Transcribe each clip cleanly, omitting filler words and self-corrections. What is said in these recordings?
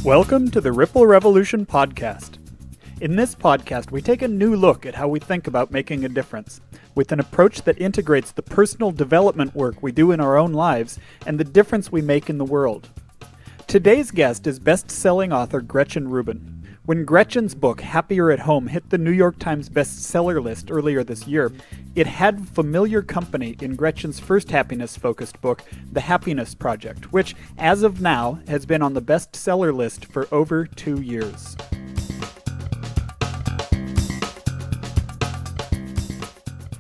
Welcome to the Ripple Revolution podcast. In this podcast, we take a new look at how we think about making a difference, with an approach that integrates the personal development work we do in our own lives and the difference we make in the world. Today's guest is best-selling author Gretchen Rubin. When Gretchen's book, Happier at Home, hit the New York Times bestseller list earlier this year, it had familiar company in Gretchen's first happiness-focused book, The Happiness Project, which, as of now, has been on the bestseller list for over 2 years.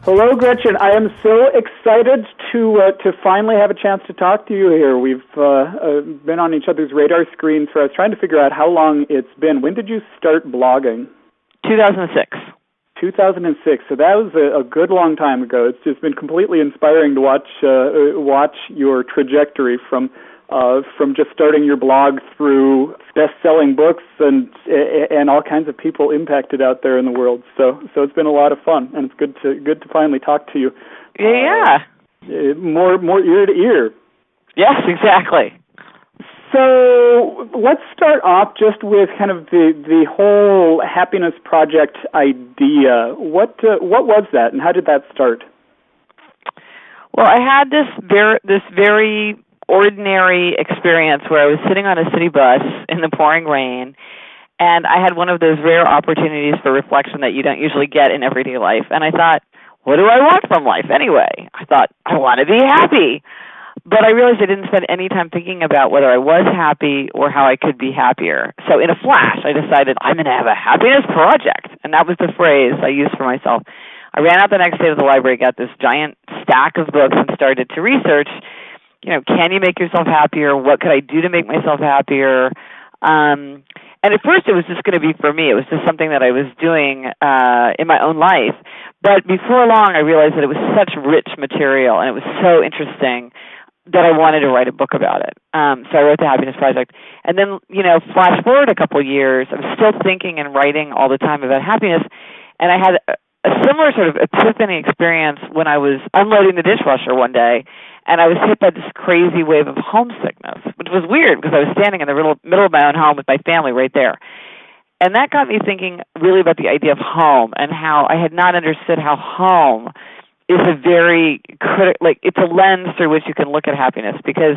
Hello, Gretchen. I am so excited to finally have a chance to talk to you here. We've been on each other's radar screens, so I was trying to figure out how long it's been. When did you start blogging? 2006. 2006. So that was a good long time ago. It's just been completely inspiring to watch your trajectory from just starting your blog through best-selling books and all kinds of people impacted out there in the world. So it's been a lot of fun, and it's good to finally talk to you. Yeah. More ear to ear. Yes, exactly. So let's start off just with kind of the whole happiness project idea. What was that, and how did that start? Well, I had this very ordinary experience where I was sitting on a city bus in the pouring rain, and I had one of those rare opportunities for reflection that you don't usually get in everyday life. And I thought, what do I want from life anyway? I thought, I want to be happy. But I realized I didn't spend any time thinking about whether I was happy or how I could be happier. So in a flash, I decided I'm going to have a happiness project. And that was the phrase I used for myself. I ran out the next day to the library, got this giant stack of books, and started to research, can you make yourself happier? What could I do to make myself happier? And at first it was just going to be for me. It was just something that I was doing in my own life. But before long, I realized that it was such rich material and it was so interesting that I wanted to write a book about it. So I wrote The Happiness Project. And then, flash forward a couple of years, I was still thinking and writing all the time about happiness. And I had a similar sort of epiphany experience when I was unloading the dishwasher one day, and I was hit by this crazy wave of homesickness, which was weird because I was standing in the middle of my own home with my family right there. And that got me thinking really about the idea of home and how I had not understood how home is a very it's a lens through which you can look at happiness, because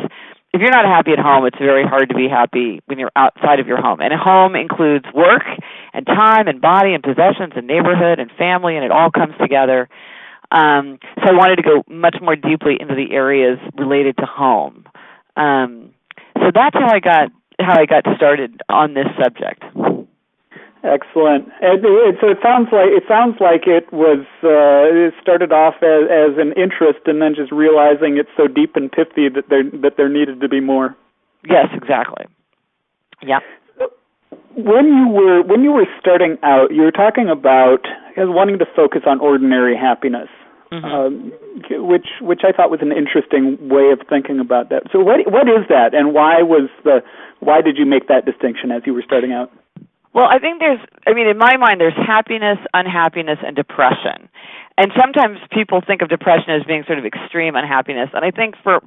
if you're not happy at home, it's very hard to be happy when you're outside of your home. And home includes work and time and body and possessions and neighborhood and family, and it all comes together. So I wanted to go much more deeply into the areas related to home. So that's how I got started on this subject. Excellent. And so it sounds like it was it started off as an interest, and then just realizing it's so deep and pithy that there needed to be more. Yes, exactly. Yeah. When you were starting out, you were talking about wanting to focus on ordinary happiness, which I thought was an interesting way of thinking about that. So what is that, and why did you make that distinction as you were starting out? Well, I think in my mind, there's happiness, unhappiness, and depression. And sometimes people think of depression as being sort of extreme unhappiness. And I think for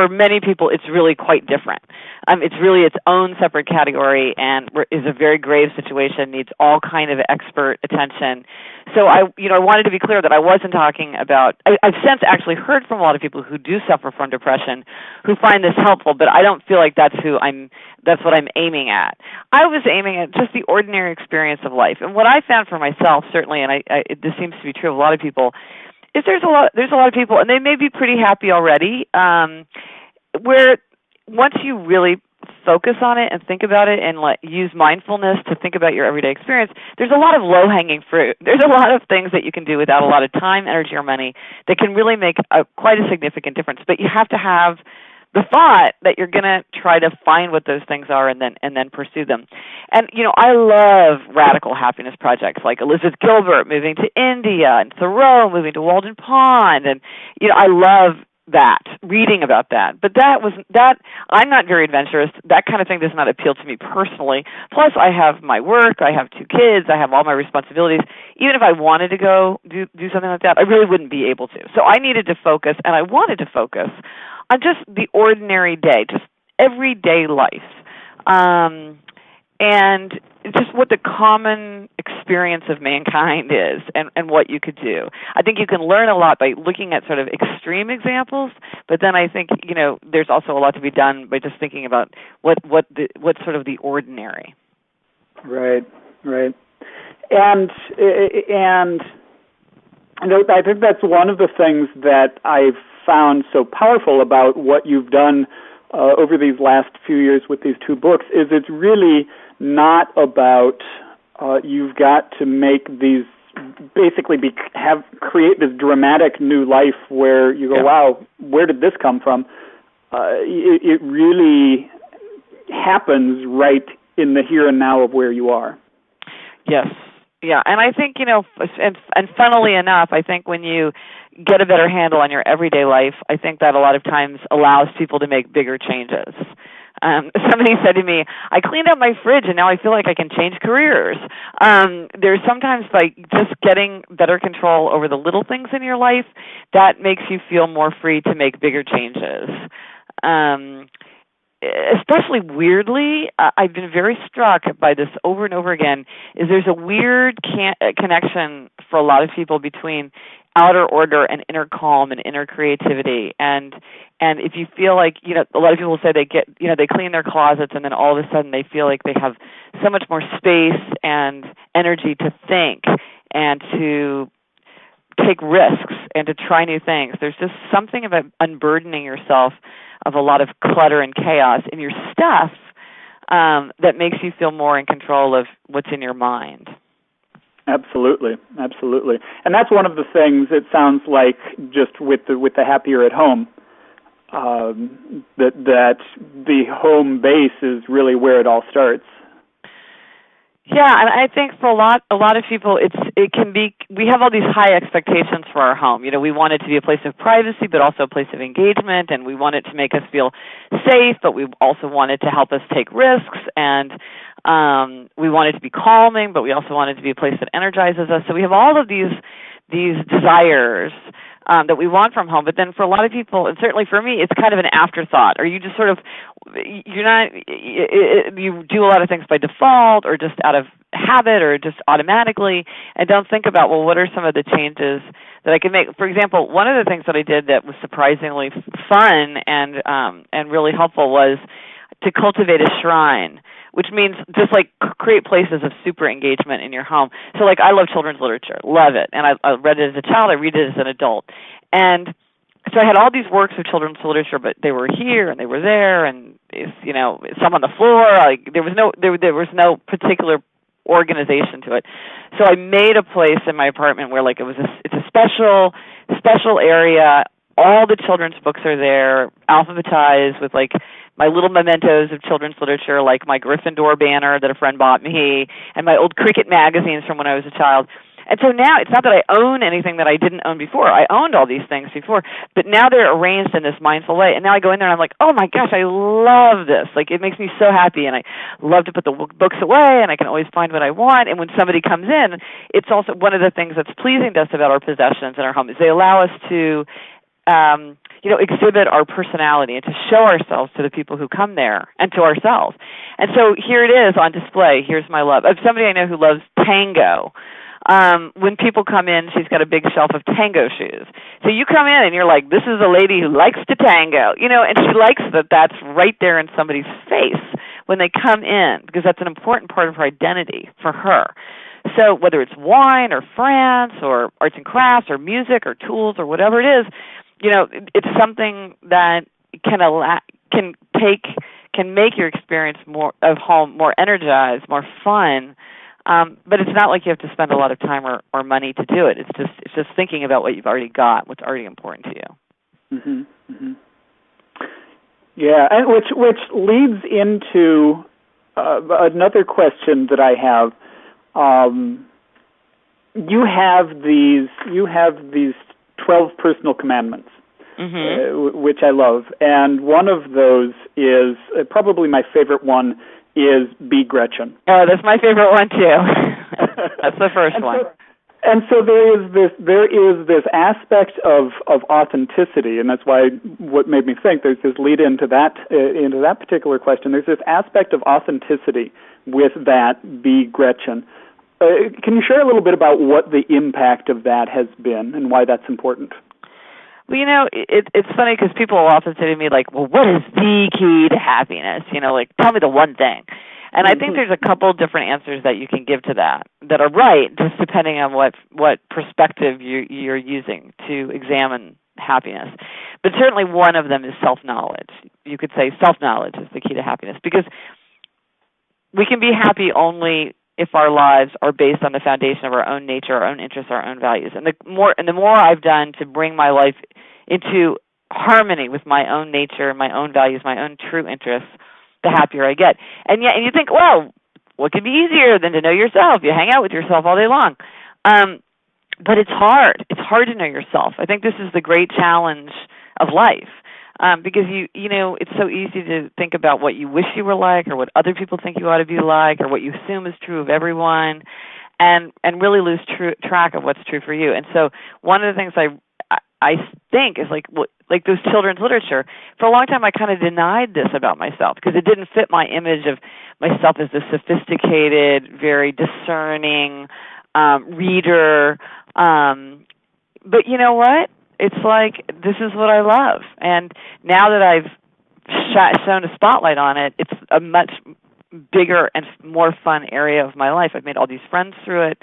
many people, it's really quite different. It's really its own separate category and is a very grave situation, needs all kind of expert attention. So I wanted to be clear that I wasn't talking about, I've since actually heard from a lot of people who do suffer from depression who find this helpful, but I don't feel like that's what I'm aiming at. I was aiming at just the ordinary experience of life. And what I found for myself, certainly, and this seems to be true of a lot of people, is there's a lot of people, and they may be pretty happy already, where once you really focus on it and think about it and use mindfulness to think about your everyday experience, there's a lot of low-hanging fruit. There's a lot of things that you can do without a lot of time, energy, or money that can really make quite a significant difference. But you have to have the thought that you're going to try to find what those things are and then pursue them. And, I love radical happiness projects like Elizabeth Gilbert moving to India and Thoreau moving to Walden Pond. And, I love reading about that. But I'm not very adventurous. That kind of thing does not appeal to me personally. Plus, I have my work, I have 2 kids, I have all my responsibilities. Even if I wanted to go do something like that, I really wouldn't be able to. So I needed to focus, and I wanted to focus on just the ordinary day, just everyday life. And just what the common experience of mankind is and what you could do. I think you can learn a lot by looking at sort of extreme examples, but then I think, there's also a lot to be done by just thinking about what's sort of the ordinary. Right. And I think that's one of the things that I've found so powerful about what you've done over these last few years with these 2 books is it's really not about you've got to make these basically create this dramatic new life where you go, wow, where did this come from? It really happens right in the here and now of where you are. Yes. Yeah, and I think, and funnily enough, I think when you get a better handle on your everyday life, I think that a lot of times allows people to make bigger changes. Somebody said to me, I cleaned out my fridge and now I feel like I can change careers. There's sometimes just getting better control over the little things in your life, that makes you feel more free to make bigger changes. Especially weirdly, I've been very struck by this over and over again, is there's a weird connection for a lot of people between outer order and inner calm and inner creativity. And if you feel like, a lot of people say they clean their closets and then all of a sudden they feel like they have so much more space and energy to think and to take risks and to try new things. There's just something about unburdening yourself of a lot of clutter and chaos in your stuff that makes you feel more in control of what's in your mind. Absolutely. And that's one of the things, it sounds like, just with the Happier at Home, that the home base is really where it all starts. Yeah, and I think for a lot of people, it can be. We have all these high expectations for our home. We want it to be a place of privacy, but also a place of engagement, and we want it to make us feel safe, but we also want it to help us take risks, and we want it to be calming, but we also want it to be a place that energizes us. So we have all of these desires that we want from home, but then for a lot of people, and certainly for me, it's kind of an afterthought, or you just sort of, you do a lot of things by default or just out of habit or just automatically, and don't think about, well, what are some of the changes that I can make? For example, one of the things that I did that was surprisingly fun and really helpful was to cultivate a shrine, which means just create places of super engagement in your home. So I love children's literature, love it. And I read it as a child, I read it as an adult. And so I had all these works of children's literature, but they were here and they were there and, some on the floor. There was no particular organization to it. So I made a place in my apartment where it's a special area. All the children's books are there, alphabetized with my little mementos of children's literature, like my Gryffindor banner that a friend bought me, and my old cricket magazines from when I was a child. And so now it's not that I own anything that I didn't own before. I owned all these things before, but now they're arranged in this mindful way. And now I go in there and I'm like, oh my gosh, I love this. It makes me so happy, and I love to put the books away, and I can always find what I want. And when somebody comes in, it's also one of the things that's pleasing to us about our possessions in our home is they allow us to exhibit our personality and to show ourselves to the people who come there and to ourselves. And so here it is on display. Here's my love. Of somebody I know who loves tango. When people come in, she's got a big shelf of tango shoes. So you come in and you're like, this is a lady who likes to tango, and she likes that's right there in somebody's face when they come in, because that's an important part of her identity for her. So whether it's wine or France or arts and crafts or music or tools or whatever it is, it's something that can make your experience of home more energized, more fun. But it's not like you have to spend a lot of time or money to do it. It's just thinking about what you've already got, what's already important to you. Mm-hmm. Mm-hmm. Yeah, and which leads into another question that I have. You have these 12 personal commandments which I love. And one of those is probably my favorite one is Be Gretchen. Oh, that's my favorite one too. That's the first one. And so there is this aspect of authenticity, and that's why what made me think there's this lead into that particular question. There's this aspect of authenticity with that Be Gretchen. Can you share a little bit about what the impact of that has been and why that's important? Well, it's funny because people will often say to me, like, well, what is the key to happiness? Like, tell me the one thing. And I think there's a couple different answers that you can give to that are right, just depending on what perspective you're using to examine happiness. But certainly one of them is self-knowledge. You could say self-knowledge is the key to happiness, because we can be happy only if our lives are based on the foundation of our own nature, our own interests, our own values. And the more I've done to bring my life into harmony with my own nature, my own values, my own true interests, the happier I get. And you think, well, what could be easier than to know yourself? You hang out with yourself all day long. But it's hard. It's hard to know yourself. I think this is the great challenge of life. Because it's so easy to think about what you wish you were like, or what other people think you ought to be like, or what you assume is true of everyone, and really lose track of what's true for you. And so one of the things I think is like those children's literature. For a long time, I kind of denied this about myself because it didn't fit my image of myself as this sophisticated, very discerning reader. But you know what? It's like, this is what I love. And now that I've shown a spotlight on it, it's a much bigger and more fun area of my life. I've made all these friends through it,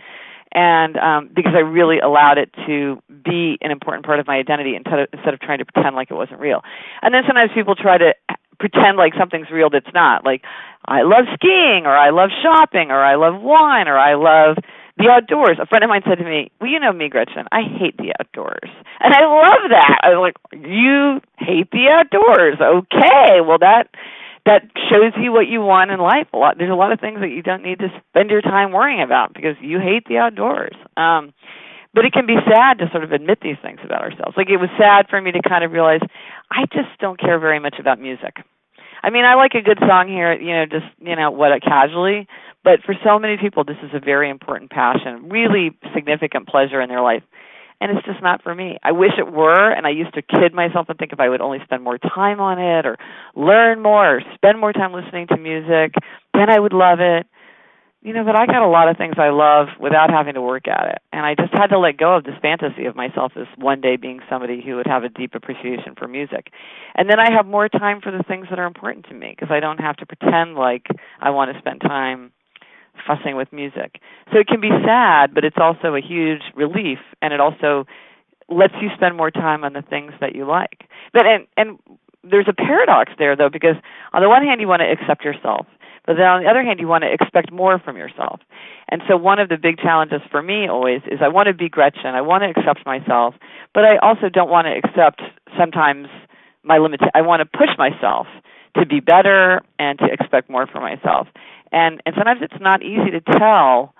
and because I really allowed it to be an important part of my identity instead of trying to pretend like it wasn't real. And then sometimes people try to pretend like something's real that's not. Like, I love skiing, or I love shopping, or I love wine, or I love the outdoors. A friend of mine said to me, well, you know me, Gretchen, I hate the outdoors. And I love that. I was like, you hate the outdoors. Okay, well, that shows you what you want in life. There's a lot of things that you don't need to spend your time worrying about because you hate the outdoors. But it can be sad to sort of admit these things about ourselves. Like, it was sad for me to kind of realize I just don't care very much about music. I mean, I like a good song here, casually. But for so many people, this is a very important passion, really significant pleasure in their life. And it's just not for me. I wish it were, and I used to kid myself and think if I would only spend more time on it, or learn more, or spend more time listening to music, then I would love it. But I got a lot of things I love without having to work at it. And I just had to let go of this fantasy of myself as one day being somebody who would have a deep appreciation for music. And then I have more time for the things that are important to me, because I don't have to pretend like I want to spend time fussing with music. So it can be sad, but it's also a huge relief, and it also lets you spend more time on the things that you like. But and there's a paradox there, though, because on the one hand you want to accept yourself, but then on the other hand you want to expect more from yourself. And so one of the big challenges for me always is I want to be Gretchen, I want to accept myself, but I also don't want to accept sometimes my limits. I want to push myself to be better and to expect more from myself. And sometimes it's not easy to tell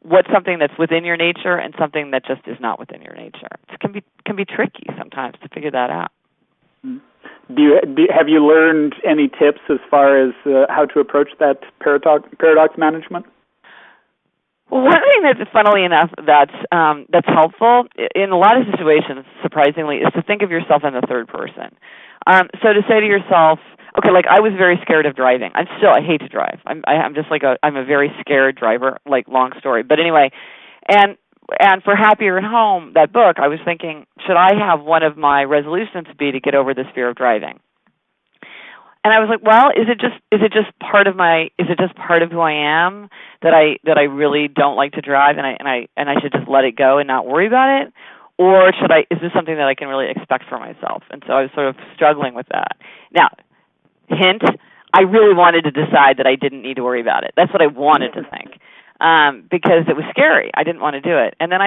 what's something that's within your nature and something that just is not within your nature. It can be tricky sometimes to figure that out. Have you learned any tips as far as how to approach that paradox management? Well, one thing that's, funnily enough, that's helpful in a lot of situations, surprisingly, is to think of yourself in the third person. So to say to yourself, okay, like I was very scared of driving. I hate to drive. I'm just like I'm a very scared driver, like long story. But anyway, and for Happier at Home, that book, I was thinking, should I have one of my resolutions be to get over this fear of driving? And I was like, well, is it just part of who I am that I really don't like to drive and I should just let it go and not worry about it? Or is this something that I can really expect for myself? And so I was sort of struggling with that. Now, hint, I really wanted to decide that I didn't need to worry about it. That's what I wanted to think, because it was scary. I didn't want to do it. And then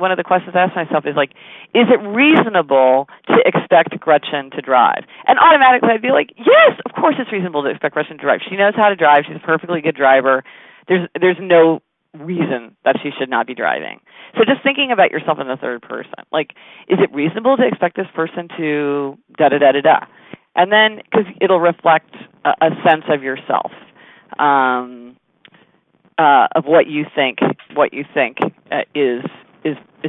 one of the questions I asked myself is like, is it reasonable to expect Gretchen to drive? And automatically I'd be like, yes, of course it's reasonable to expect Gretchen to drive. She knows how to drive. She's a perfectly good driver. There's no reason that she should not be driving. So just thinking about yourself in the third person, like, is it reasonable to expect this person to da-da-da-da-da? And then, because it'll reflect a sense of yourself, of what you think is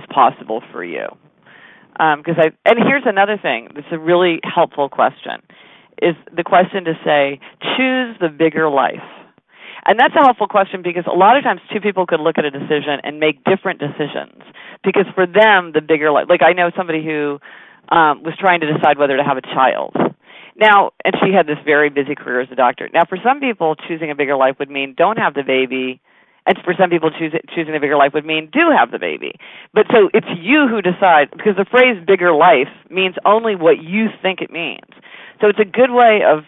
possible for you. And here's another thing that's a really helpful question, is the question to say, choose the bigger life. And that's a helpful question because a lot of times two people could look at a decision and make different decisions because for them, the bigger life, like I know somebody who was trying to decide whether to have a child. Now, and she had this very busy career as a doctor. Now, for some people, choosing a bigger life would mean don't have the baby, and for some people, choosing a bigger life would mean do have the baby. But so it's you who decide, because the phrase bigger life means only what you think it means. So it's a good way of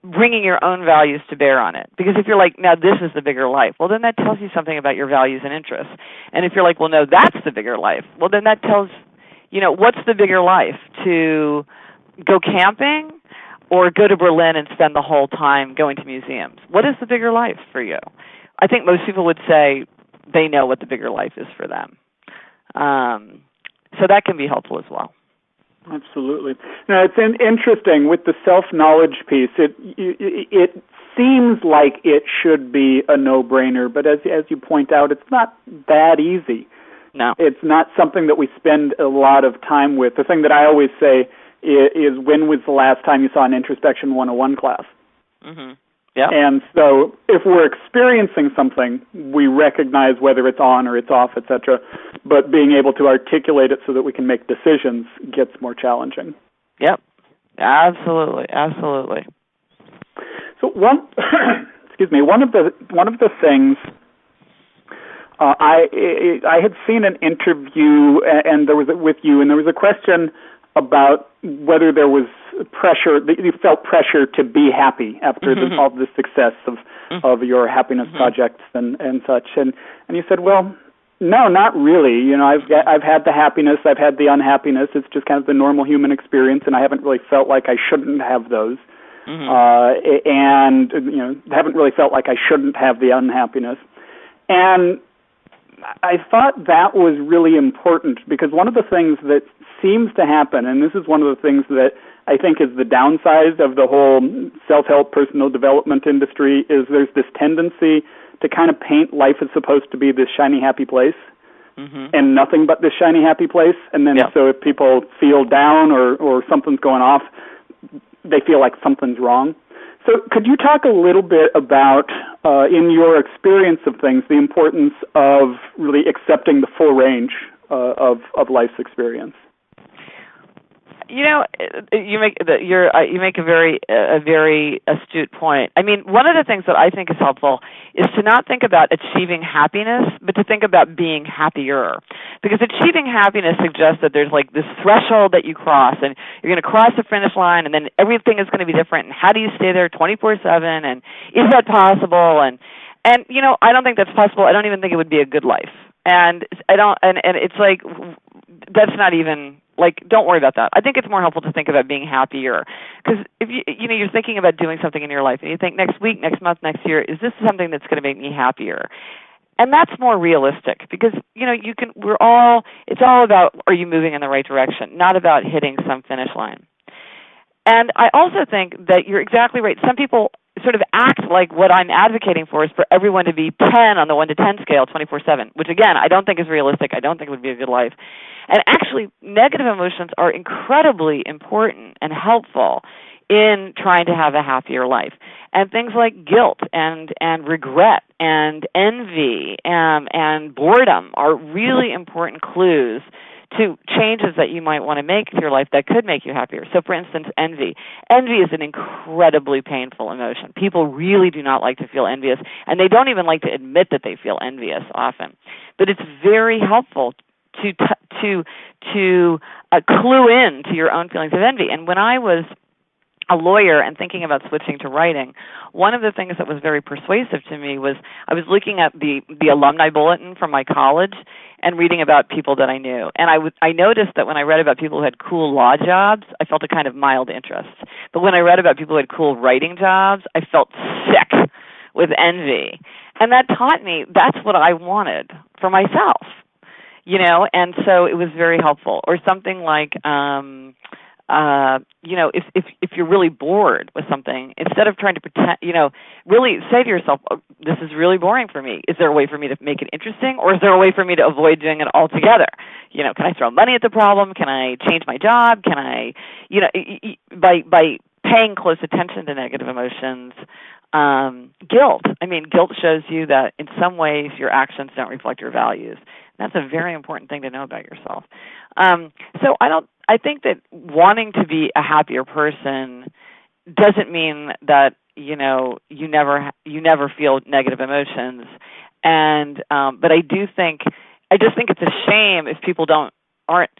bringing your own values to bear on it. Because if you're like, now this is the bigger life, well, then that tells you something about your values and interests. And if you're like, well, no, that's the bigger life, well, then that tells, what's the bigger life? To go camping or go to Berlin and spend the whole time going to museums? What is the bigger life for you? I think most people would say they know what the bigger life is for them. So that can be helpful as well. Absolutely. Now, it's interesting with the self-knowledge piece. It seems like it should be a no-brainer, but as you point out, it's not that easy. No. It's not something that we spend a lot of time with. The thing that I always say is when was the last time you saw an Introspection 101 class? Mm-hmm. Yeah. And so if we're experiencing something, we recognize whether it's on or it's off, etc. But being able to articulate it so that we can make decisions gets more challenging. Yep. Absolutely. Absolutely. So one of the things I had seen an interview and there was with you, and there was a question about whether there was pressure, that you felt pressure to be happy after all the success of your happiness projects and such. And you said, well, no, not really. I've had the happiness, I've had the unhappiness. It's just kind of the normal human experience, and I haven't really felt like I shouldn't have those. And haven't really felt like I shouldn't have the unhappiness. And I thought that was really important because one of the things that seems to happen, and this is one of the things that I think is the downside of the whole self-help personal development industry, is there's this tendency to kind of paint life as supposed to be this shiny, happy place and nothing but this shiny, happy place. And then so if people feel down or something's going off, they feel like something's wrong. So could you talk a little bit about, in your experience of things, the importance of really accepting the full range of life's experience? You make a very astute point. I mean, one of the things that I think is helpful is to not think about achieving happiness, but to think about being happier. Because achieving happiness suggests that there's like this threshold that you cross, and you're going to cross the finish line, and then everything is going to be different. And how do you stay there 24/7? And is that possible? And I don't think that's possible. I don't even think it would be a good life. And I don't. And it's like that's not even. Like, don't worry about that. I think it's more helpful to think about being happier. Because if you're thinking about doing something in your life, and you think next week, next month, next year, is this something that's going to make me happier? And that's more realistic because, it's all about, are you moving in the right direction, not about hitting some finish line. And I also think that you're exactly right. Some people sort of act like what I'm advocating for is for everyone to be 10 on the 1 to 10 scale 24/7, which again, I don't think is realistic. I don't think would be a good life. And actually, negative emotions are incredibly important and helpful in trying to have a happier life. And things like guilt and regret and envy and boredom are really important clues to changes that you might want to make to your life that could make you happier. So, for instance, envy. Envy is an incredibly painful emotion. People really do not like to feel envious, and they don't even like to admit that they feel envious often. But it's very helpful to clue in to your own feelings of envy. And when I was a lawyer and thinking about switching to writing, one of the things that was very persuasive to me was I was looking at the alumni bulletin from my college and reading about people that I knew. And I noticed that when I read about people who had cool law jobs, I felt a kind of mild interest. But when I read about people who had cool writing jobs, I felt sick with envy. And that taught me that's what I wanted for myself, and so it was very helpful. Or something like, if you're really bored with something, instead of trying to pretend, really say to yourself, oh, this is really boring for me. Is there a way for me to make it interesting, or is there a way for me to avoid doing it altogether? Can I throw money at the problem? Can I change my job? Can I, by paying close attention to negative emotions, guilt. Guilt shows you that in some ways your actions don't reflect your values. That's a very important thing to know about yourself. So I think that wanting to be a happier person doesn't mean that you never feel negative emotions. And but I just think it's a shame if people aren't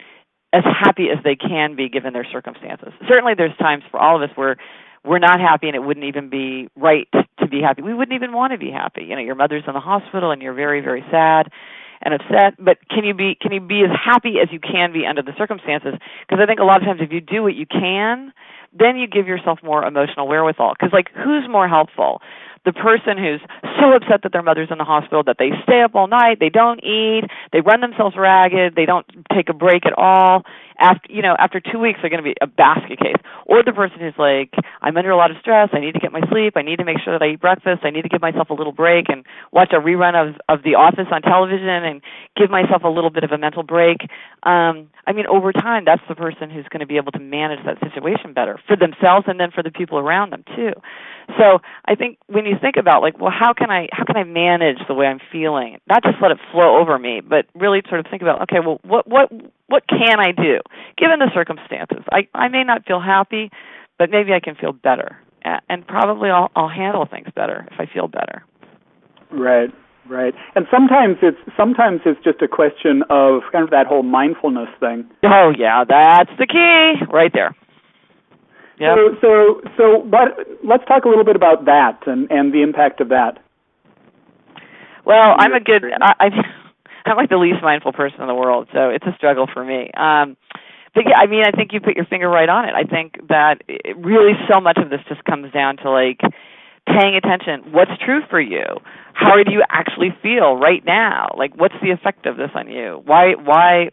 as happy as they can be given their circumstances. Certainly there's times for all of us where we're not happy and it wouldn't even be right to be happy. We wouldn't even want to be happy. Your mother's in the hospital and you're very, very sad and upset, but can you be as happy as you can be under the circumstances? Because I think a lot of times if you do what you can, then you give yourself more emotional wherewithal. Because, who's more helpful? The person who's so upset that their mother's in the hospital that they stay up all night, they don't eat, they run themselves ragged, they don't take a break at all. After 2 weeks, they're going to be a basket case. Or the person who's like, I'm under a lot of stress, I need to get my sleep, I need to make sure that I eat breakfast, I need to give myself a little break and watch a rerun of The Office on television and give myself a little bit of a mental break. Over time, that's the person who's going to be able to manage that situation better for themselves and then for the people around them too. So I think when you think about how can I manage the way I'm feeling, not just let it flow over me, but really sort of think about, okay, well, what can I do given the circumstances? I may not feel happy, but maybe I can feel better, and probably I'll handle things better if I feel better. Right. And sometimes it's just a question of kind of that whole mindfulness thing. Oh yeah, that's the key right there. Yep. So let's talk a little bit about that and the impact of that. Well, I'm like the least mindful person in the world, so it's a struggle for me. But yeah, I think you put your finger right on it. I think that really so much of this just comes down to paying attention. What's true for you? How do you actually feel right now? What's the effect of this on you? Why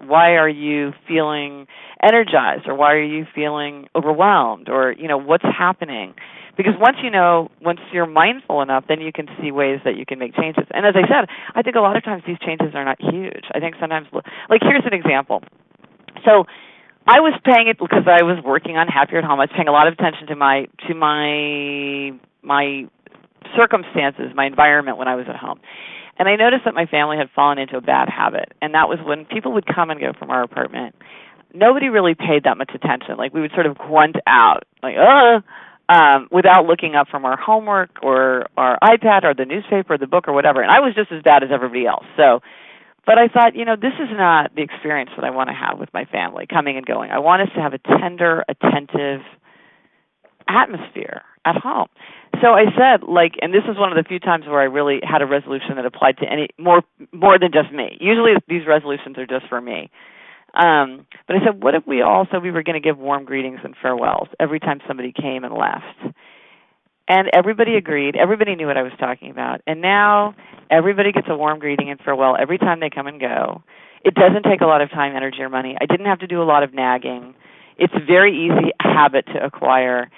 are you feeling energized, or why are you feeling overwhelmed, or what's happening? Because once you're mindful enough, then you can see ways that you can make changes. And as I said, I think a lot of times these changes are not huge. I think sometimes, here's an example. So I was paying it because I was working on Happier at Home. I was paying a lot of attention to my circumstances, my environment when I was at home. And I noticed that my family had fallen into a bad habit, and that was when people would come and go from our apartment. Nobody really paid that much attention. We would sort of grunt out, without looking up from our homework or our iPad or the newspaper or the book or whatever. And I was just as bad as everybody else. But I thought, this is not the experience that I want to have with my family, coming and going. I want us to have a tender, attentive atmosphere at home. So I said, and this is one of the few times where I really had a resolution that applied to any more than just me. Usually these resolutions are just for me. But I said, what if we were going to give warm greetings and farewells every time somebody came and left? And everybody agreed. Everybody knew what I was talking about. And now everybody gets a warm greeting and farewell every time they come and go. It doesn't take a lot of time, energy, or money. I didn't have to do a lot of nagging. It's a very easy habit to acquire.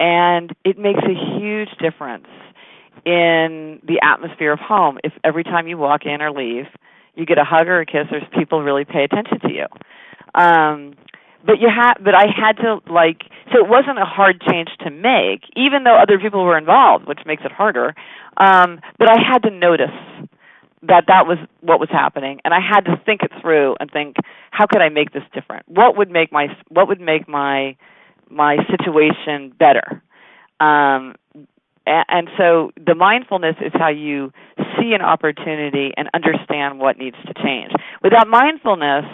And it makes a huge difference in the atmosphere of home if every time you walk in or leave, you get a hug or a kiss, or people really pay attention to you. But I had to so it wasn't a hard change to make, even though other people were involved, which makes it harder. But I had to notice that was what was happening, and I had to think it through and think, how could I make this different? What would make my situation better? And so the mindfulness is how you see an opportunity and understand what needs to change. Without mindfulness,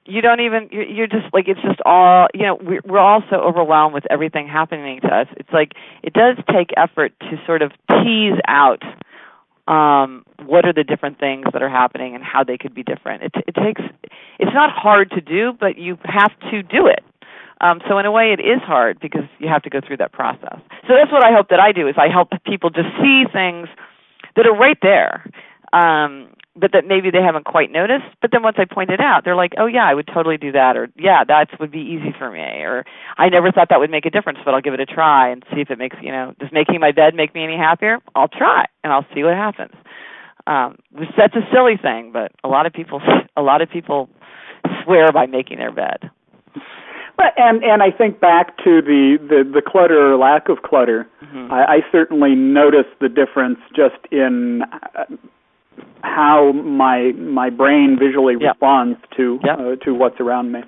you're just it's just all, we're all so overwhelmed with everything happening to us. It's it does take effort to sort of tease out what are the different things that are happening and how they could be different. It's not hard to do, but you have to do it. So in a way, it is hard because you have to go through that process. So that's what I hope that I do, is I help people just see things that are right there, but that maybe they haven't quite noticed. But then once I point it out, they're like, oh, yeah, I would totally do that, or, yeah, that would be easy for me, or I never thought that would make a difference, but I'll give it a try and see if it makes, does making my bed make me any happier? I'll try, and I'll see what happens. That's a silly thing, but a lot of people swear by making their bed. But and I think back to the clutter or lack of clutter. Mm-hmm. I certainly notice the difference just in how my brain visually responds to what's around me.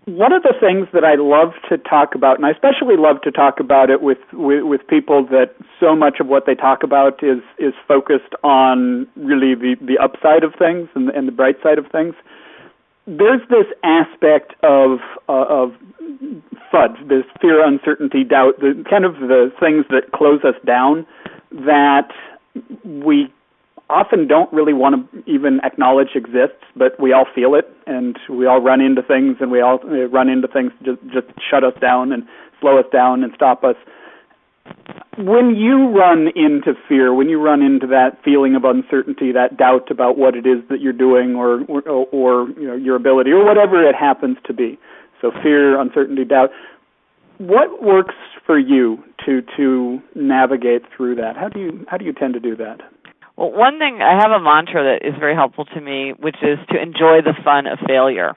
One of the things that I love to talk about, and I especially love to talk about it with people that so much of what they talk about is focused on really the upside of things and the bright side of things. There's this aspect of FUD, this fear, uncertainty, doubt, the kind of the things that close us down that we often don't really want to even acknowledge exists, but we all feel it, and we all run into things, and we all run into things just shut us down and slow us down and stop us. When you run into fear, when you run into that feeling of uncertainty, that doubt about what it is that you're doing or your ability or whatever it happens to be, so fear, uncertainty, doubt, what works for you to navigate through that? How do you tend to do that? Well, one thing, I have a mantra that is very helpful to me, which is to enjoy the fun of failure.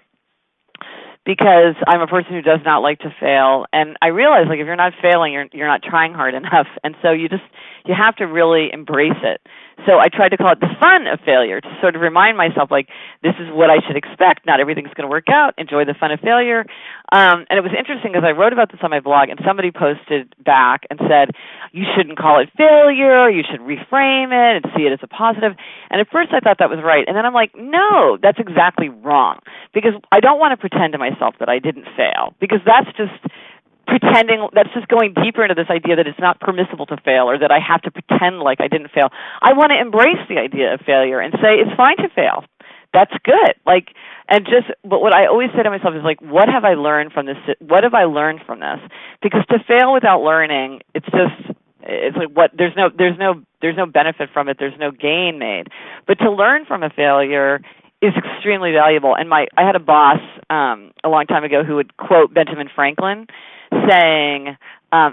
Because I'm a person who does not like to fail, and I realize, like, if you're not failing, you're not trying hard enough, and so you have to really embrace it. So I tried to call it the fun of failure, to sort of remind myself, like, this is what I should expect. Not everything's going to work out. Enjoy the fun of failure. And it was interesting because I wrote about this on my blog, and somebody posted back and said, you shouldn't call it failure. You should reframe it and see it as a positive. And at first I thought that was right. And then I'm like, no, that's exactly wrong. Because I don't want to pretend to myself that I didn't fail, because that's just pretending, that's just going deeper into this idea that it's not permissible to fail or that I have to pretend like I didn't fail. I want to embrace the idea of failure and say it's fine to fail. That's good. But what I always say to myself is, like, what have I learned from this? What have I learned from this? Because to fail without learning, it's like what there's no benefit from it. There's no gain made. But to learn from a failure is extremely valuable. And I had a boss a long time ago who would quote Benjamin Franklin, saying,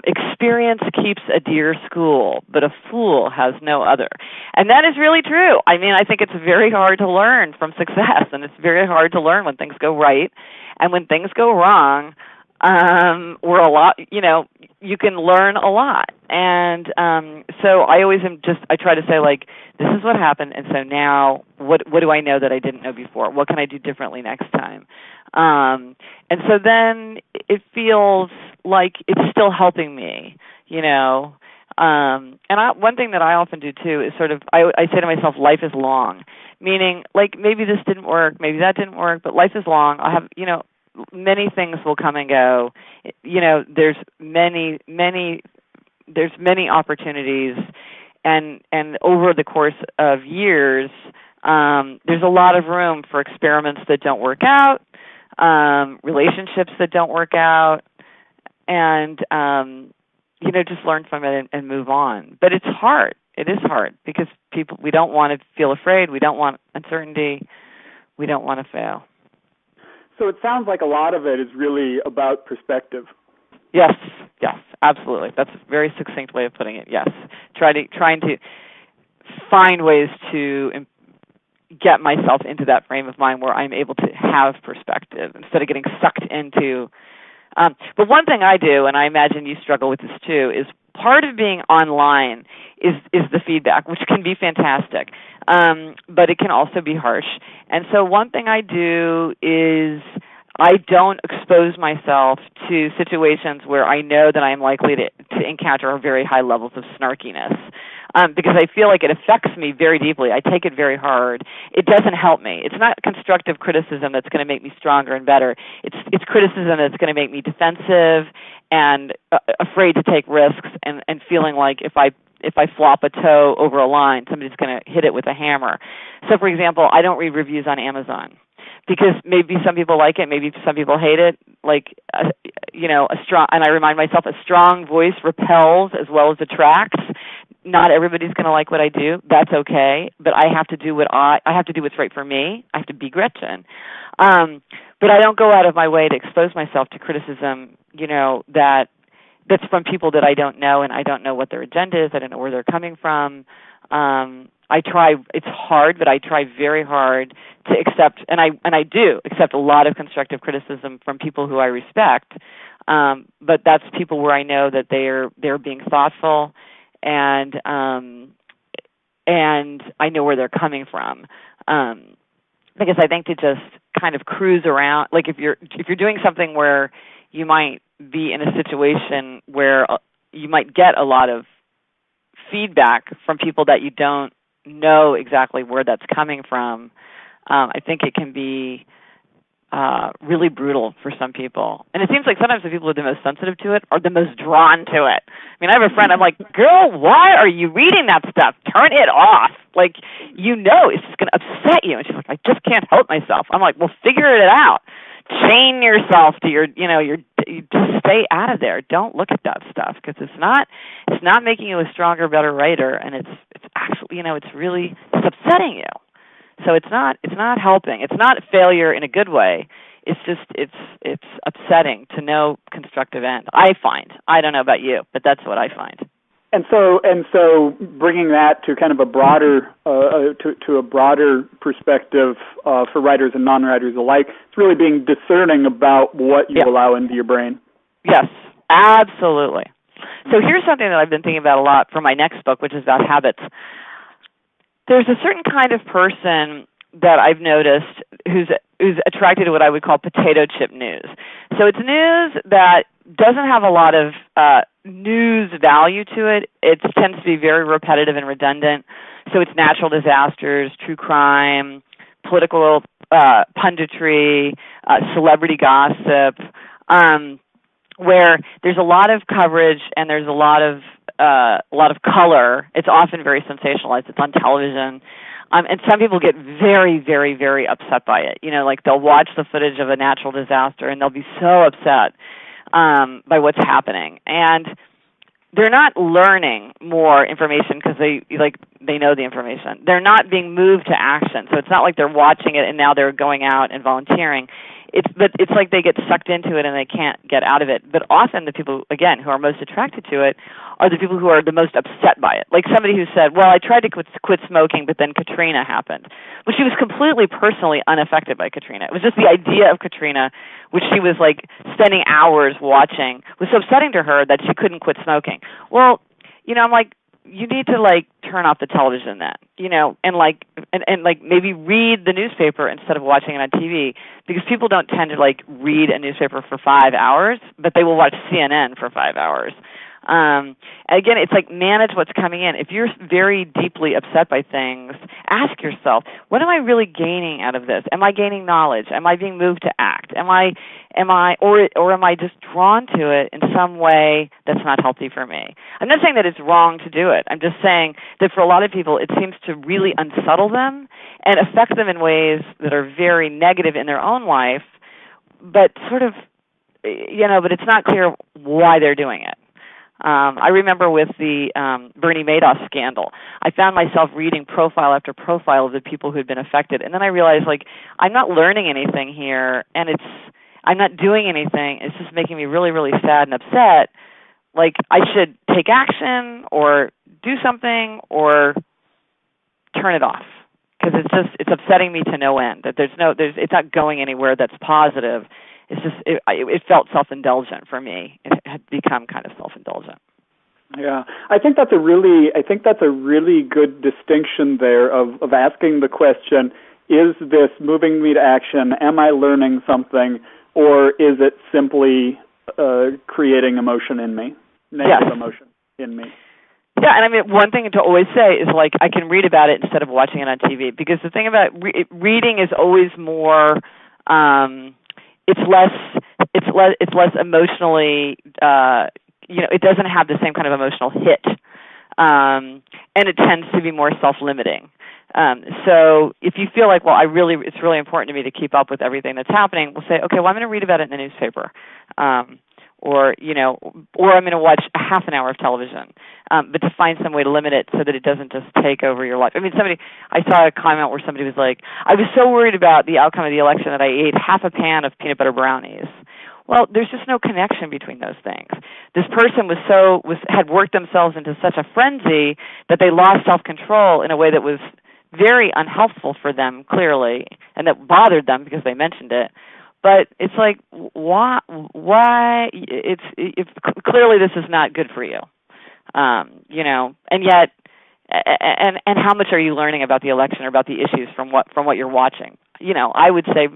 experience keeps a dear school, but a fool has no other. And that is really true. I mean, I think it's very hard to learn from success, and it's very hard to learn when things go right. And when things go wrong, you can learn a lot. And so I try to say, like, this is what happened, and so now what do I know that I didn't know before? What can I do differently next time? And so then it feels like it's still helping me, And one thing that I often do too is sort of, I say to myself, life is long, meaning, like, maybe this didn't work, maybe that didn't work, but life is long. I'll have, many things will come and go. There's many opportunities, and over the course of years, there's a lot of room for experiments that don't work out, relationships that don't work out, and just learn from it and move on. But it's hard. It is hard because we don't want to feel afraid. We don't want uncertainty. We don't want to fail. So it sounds like a lot of it is really about perspective. Yes, absolutely. That's a very succinct way of putting it. Yes, trying to find ways to get myself into that frame of mind where I'm able to have perspective instead of getting sucked into. But one thing I do, and I imagine you struggle with this too, is part of being online is the feedback, which can be fantastic, but it can also be harsh. And so one thing I do is I don't expose myself to situations where I know that I'm likely to encounter very high levels of snarkiness, because I feel like it affects me very deeply. I take it very hard. It doesn't help me. It's not constructive criticism that's going to make me stronger and better. It's criticism that's going to make me defensive and afraid to take risks and feeling like if I flop a toe over a line, somebody's going to hit it with a hammer. So, for example, I don't read reviews on Amazon. because maybe some people like it, maybe some people hate it. Like, a strong, and I remind myself, a strong voice repels as well as attracts. Not everybody's going to like what I do. That's okay, but I have to do I have to do what's right for me. I have to be Gretchen. But I don't go out of my way to expose myself to criticism, that's from people that I don't know, and I don't know what their agenda is. I don't know where they're coming from. I try. It's hard, but I try very hard to accept, and I do accept a lot of constructive criticism from people who I respect. But that's people where I know that they're being thoughtful, and I know where they're coming from. Because I think to just kind of cruise around, like if you're doing something where you might be in a situation where you might get a lot of feedback from people that you don't know exactly where that's coming from, I think it can be really brutal for some people. And it seems like sometimes the people who are the most sensitive to it are the most drawn to it. I mean, I have a friend, I'm like, girl, why are you reading that stuff? Turn it off. Like, it's just going to upset you. And she's like, I just can't help myself. I'm like, well, figure it out. Chain yourself to you just stay out of there. Don't look at that stuff, because it's not making you a stronger, better writer, and it's actually, it's upsetting you. So it's not helping. It's not failure in a good way. It's just it's upsetting to no constructive end, I find. I don't know about you, but that's what I find. And so bringing that to kind of a broader to a broader perspective for writers and non-writers alike, it's really being discerning about what you allow into your brain. Yes, absolutely. So here's something that I've been thinking about a lot for my next book, which is about habits. There's a certain kind of person that I've noticed who's attracted to what I would call potato chip news. So it's news that doesn't have a lot of news value to it. It tends to be very repetitive and redundant. So it's natural disasters, true crime, political punditry, celebrity gossip, where there's a lot of coverage and there's a lot of color. It's often very sensationalized. It's on television. And some people get very, very, very upset by it. Like they'll watch the footage of a natural disaster and they'll be so upset by what's happening. And they're not learning more information because they know the information. They're not being moved to action. So it's not like they're watching it and now they're going out and volunteering. It's like they get sucked into it and they can't get out of it. But often the people, again, who are most attracted to it are the people who are the most upset by it. Like somebody who said, well, I tried to quit smoking, but then Katrina happened. Well, she was completely personally unaffected by Katrina. It was just the idea of Katrina, which she was like spending hours watching, was so upsetting to her that she couldn't quit smoking. Well, I'm like, you need to turn off the television then, and maybe read the newspaper instead of watching it on TV, because people don't tend to read a newspaper for 5 hours, but they will watch CNN for 5 hours. Again, it's manage what's coming in. If you're very deeply upset by things, ask yourself, what am I really gaining out of this? Am I gaining knowledge? Am I being moved to act? Am I just drawn to it in some way that's not healthy for me? I'm not saying that it's wrong to do it. I'm just saying that for a lot of people, it seems to really unsettle them and affect them in ways that are very negative in their own life, but but it's not clear why they're doing it. I remember with the Bernie Madoff scandal, I found myself reading profile after profile of the people who had been affected, and then I realized, I'm not learning anything here, and I'm not doing anything. It's just making me really, really sad and upset. I should take action or do something or turn it off, because it's upsetting me to no end. That it's not going anywhere that's positive. It's just it felt self-indulgent for me. It had become kind of self-indulgent. Yeah, I think that's a really good distinction there of asking the question: is this moving me to action? Am I learning something, or is it simply creating emotion in me, negative emotion in me? Yeah, and one thing to always say is I can read about it instead of watching it on TV, because the thing about reading is always more. It's less emotionally, it doesn't have the same kind of emotional hit, and it tends to be more self-limiting. So if you feel like, well, it's really important to me to keep up with everything that's happening, we'll say, okay, well, I'm going to read about it in the newspaper. Or I'm going to watch a half an hour of television, but to find some way to limit it so that it doesn't just take over your life. I mean, I saw a comment where somebody was like, I was so worried about the outcome of the election that I ate half a pan of peanut butter brownies. Well, there's just no connection between those things. This person had worked themselves into such a frenzy that they lost self-control in a way that was very unhelpful for them, clearly, and that bothered them because they mentioned it. But it's like, why? It's clearly this is not good for you, and yet, and how much are you learning about the election or about the issues from what you're watching? I would say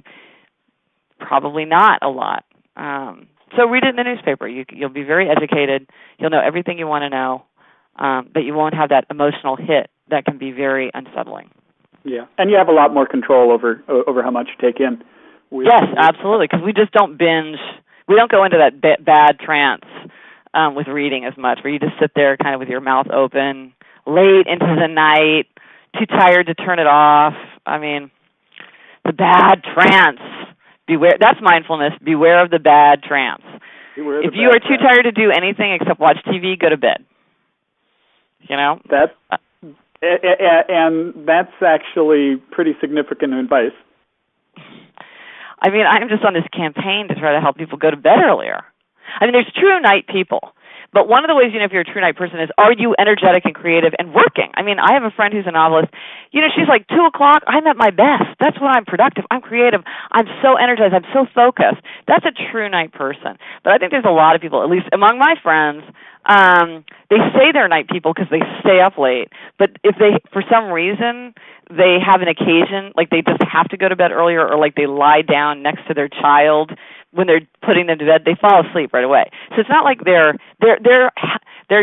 probably not a lot. So read it in the newspaper. You'll be very educated. You'll know everything you want to know, but you won't have that emotional hit that can be very unsettling. Yeah, and you have a lot more control over how much you take in. Yes, absolutely, because we just don't binge. We don't go into that bad trance with reading as much, where you just sit there kind of with your mouth open, late into the night, too tired to turn it off. I mean, the bad trance. Beware. That's mindfulness. Beware of the bad trance. If you are too tired to do anything except watch TV, go to bed. And that's actually pretty significant advice. I mean, I'm just on this campaign to try to help people go to bed earlier. I mean, there's true night people. But one of the ways you know if you're a true night person is, are you energetic and creative and working? I mean, I have a friend who's a novelist. She's like, 2 o'clock, I'm at my best. That's when I'm productive. I'm creative. I'm so energized. I'm so focused. That's a true night person. But I think there's a lot of people, at least among my friends, they say they're night people because they stay up late. But if they, for some reason, they have an occasion, like they just have to go to bed earlier, or like they lie down next to their child when they're putting them to bed, they fall asleep right away. So it's not like they're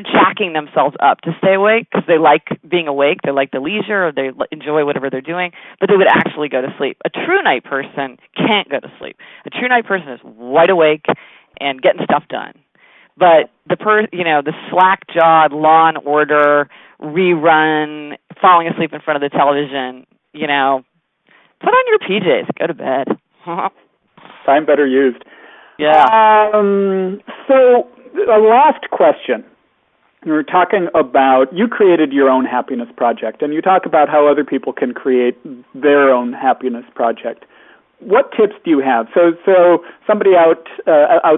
jacking themselves up to stay awake because they like being awake, they like the leisure, or they enjoy whatever they're doing, but they would actually go to sleep. A true night person can't go to sleep. A true night person is wide awake and getting stuff done. But the slack-jawed Law and Order rerun, falling asleep in front of the television, put on your PJs, go to bed. Time better used. Yeah. So the last question. We were talking about, you created your own happiness project, and you talk about how other people can create their own happiness project. What tips do you have? So somebody out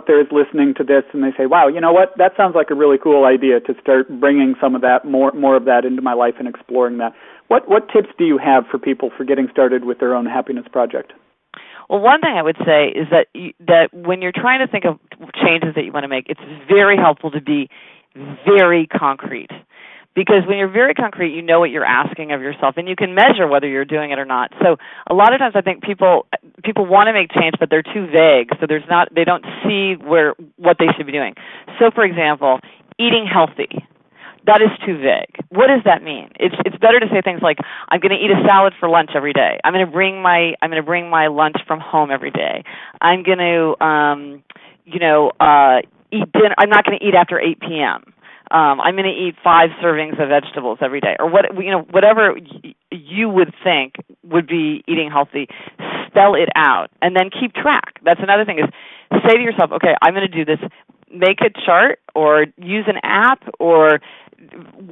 there is listening to this, and they say, "Wow, you know what? That sounds like a really cool idea to start bringing some of that, more of that into my life and exploring that." What tips do you have for people for getting started with their own happiness project? Well, one thing I would say is that when you're trying to think of changes that you want to make, it's very helpful to be very concrete. Because when you're very concrete, you know what you're asking of yourself, and you can measure whether you're doing it or not. So a lot of times I think people want to make change, but they're too vague, so they don't see what they should be doing. So, for example, eating healthy. That is too vague. What does that mean? It's better to say things like, I'm going to eat a salad for lunch every day. I'm going to bring my lunch from home every day. I'm going to eat dinner. I'm not going to eat after 8 p.m. I'm going to eat 5 servings of vegetables every day, or whatever you would think would be eating healthy. Spell it out and then keep track. That's another thing, is say to yourself, okay, I'm going to do this. Make a chart or use an app or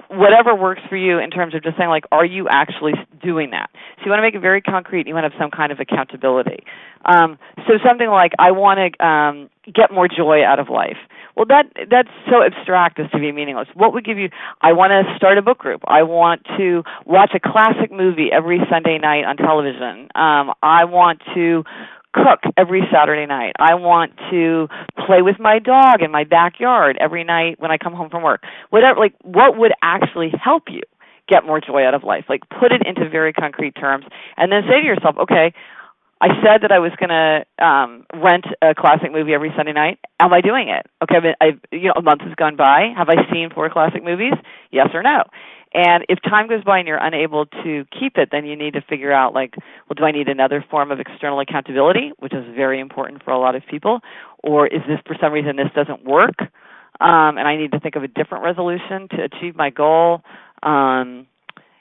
whatever works for you in terms of just saying, like, are you actually doing that? So you want to make it very concrete. You want to have some kind of accountability. So something like, I want to get more joy out of life. Well, that's so abstract as to be meaningless. What would give you, I want to start a book group. I want to watch a classic movie every Sunday night on television. I want to cook every Saturday night. I want to play with my dog in my backyard every night when I come home from work. Whatever, like, what would actually help you get more joy out of life? Like, put it into very concrete terms, and then say to yourself, okay, I said that I was going to rent a classic movie every Sunday night. Am I doing it? Okay, a month has gone by. Have I seen 4 classic movies? Yes or no? And if time goes by and you're unable to keep it, then you need to figure out, like, well, do I need another form of external accountability, which is very important for a lot of people, or is this, for some reason, this doesn't work, and I need to think of a different resolution to achieve my goal?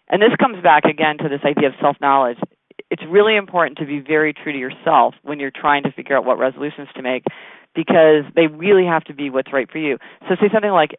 and this comes back again to this idea of self-knowledge, it's really important to be very true to yourself when you're trying to figure out what resolutions to make, because they really have to be what's right for you. So say something like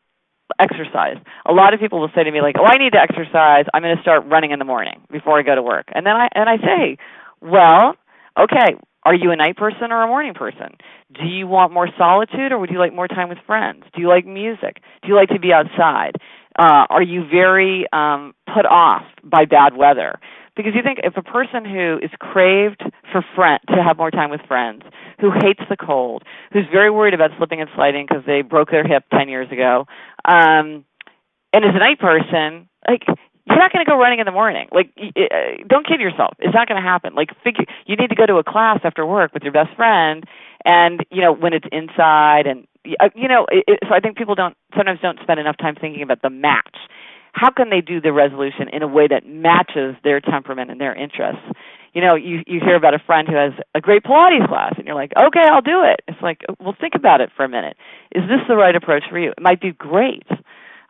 exercise. A lot of people will say to me like, "Oh, I need to exercise. I'm going to start running in the morning before I go to work." And then I say, "Well, okay, are you a night person or a morning person? Do you want more solitude or would you like more time with friends? Do you like music? Do you like to be outside? Are you very put off by bad weather?" Because you think if a person who is craved for to have more time with friends, who hates the cold, who's very worried about slipping and sliding because they broke their hip 10 years ago, and is a night person, like, you're not going to go running in the morning. Like, don't kid yourself. It's not going to happen. Like, you need to go to a class after work with your best friend, and, when it's inside, and, so I think people sometimes don't spend enough time thinking about the match. How can they do the resolution in a way that matches their temperament and their interests? You hear about a friend who has a great Pilates class, and you're like, okay, I'll do it. It's like, well, think about it for a minute. Is this the right approach for you? It might be great,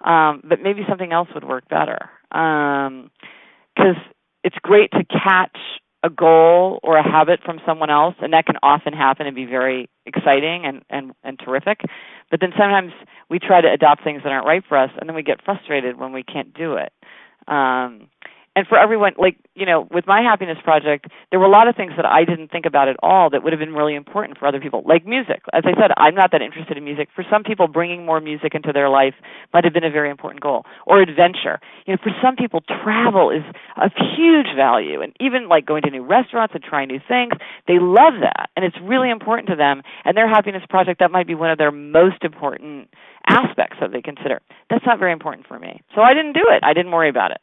but maybe something else would work better. Because it's great to catch a goal or a habit from someone else, and that can often happen and be very exciting and terrific. But then sometimes we try to adopt things that aren't right for us, and then we get frustrated when we can't do it. And for everyone, with my happiness project, there were a lot of things that I didn't think about at all that would have been really important for other people, like music. As I said, I'm not that interested in music. For some people, bringing more music into their life might have been a very important goal. Or adventure. For some people, travel is of huge value. And even like going to new restaurants and trying new things, they love that. And it's really important to them. And their happiness project, that might be one of their most important aspects that they consider. That's not very important for me. So I didn't do it. I didn't worry about it.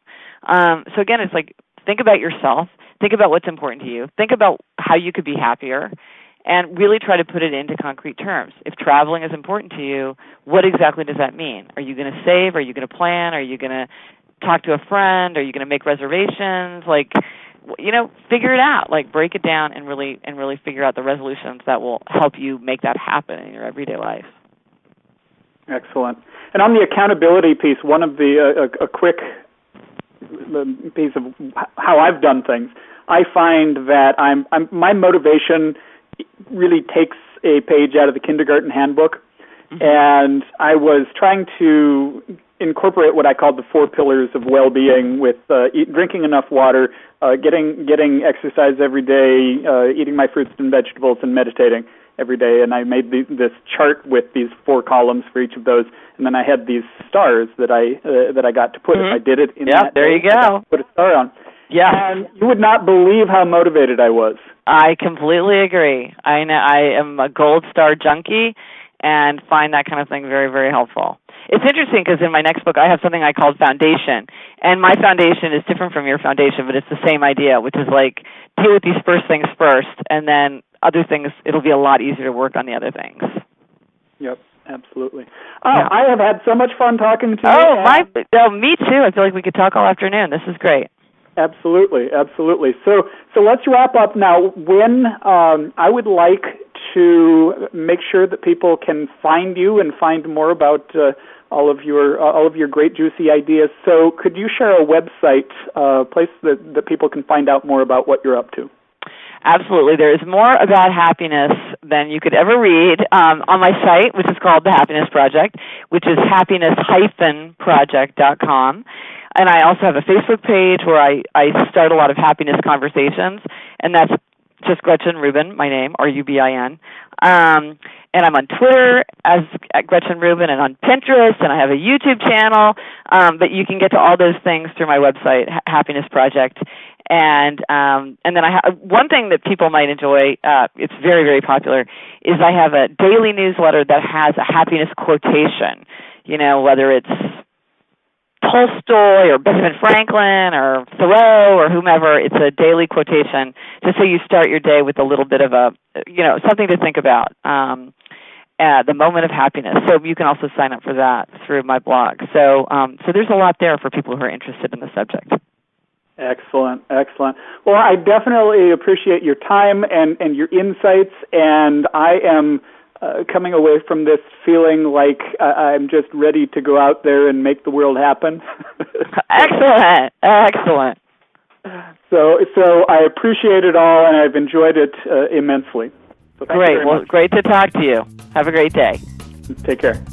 So again, it's like, think about yourself, think about what's important to you, think about how you could be happier, and really try to put it into concrete terms. If traveling is important to you, what exactly does that mean? Are you going to save? Are you going to plan? Are you going to talk to a friend? Are you going to make reservations? Figure it out. Break it down and really figure out the resolutions that will help you make that happen in your everyday life. Excellent. And on the accountability piece, one of the a quick piece of how I've done things, I find that my motivation really takes a page out of the kindergarten handbook, and I was trying to incorporate what I called the 4 pillars of well-being with drinking enough water, getting exercise every day, eating my fruits and vegetables, and meditating every day. And I made this chart with these 4 columns for each of those, and then I had these stars that I got to put. If I did it in that there day, you go. Put a star on. Yeah. And you would not believe how motivated I was. I completely agree. I know I am a gold star junkie and find that kind of thing very, very helpful. It's interesting because in my next book I have something I call foundation, and my foundation is different from your foundation, but it's the same idea, which is deal with these first things first, and then other things, it'll be a lot easier to work on the other things. Yep, absolutely. I have had so much fun talking to you. Me too. I feel like we could talk all afternoon. This is great. Absolutely. So let's wrap up now. When I would like to make sure that people can find you and find more about all of your great juicy ideas. So could you share a website, place that people can find out more about what you're up to? Absolutely. There is more about happiness than you could ever read on my site, which is called The Happiness Project, which is happiness-project.com. And I also have a Facebook page where I start a lot of happiness conversations, and that's just Gretchen Rubin, my name, R-U-B-I-N. And I'm on Twitter as at Gretchen Rubin, and on Pinterest, and I have a YouTube channel. But you can get to all those things through my website, Happiness Project. And then I have one thing that people might enjoy. It's very, very popular. Is I have a daily newsletter that has a happiness quotation. Whether it's Tolstoy or Benjamin Franklin or Thoreau or whomever, it's a daily quotation just so you start your day with a little bit of something to think about, the moment of happiness. So you can also sign up for that through my blog. So there's a lot there for people who are interested in the subject. Excellent. Well, I definitely appreciate your time and your insights, and I am coming away from this feeling like I'm just ready to go out there and make the world happen. Excellent. Excellent. So I appreciate it all, and I've enjoyed it immensely. So Great. Well, great to talk to you. Have a great day. Take care.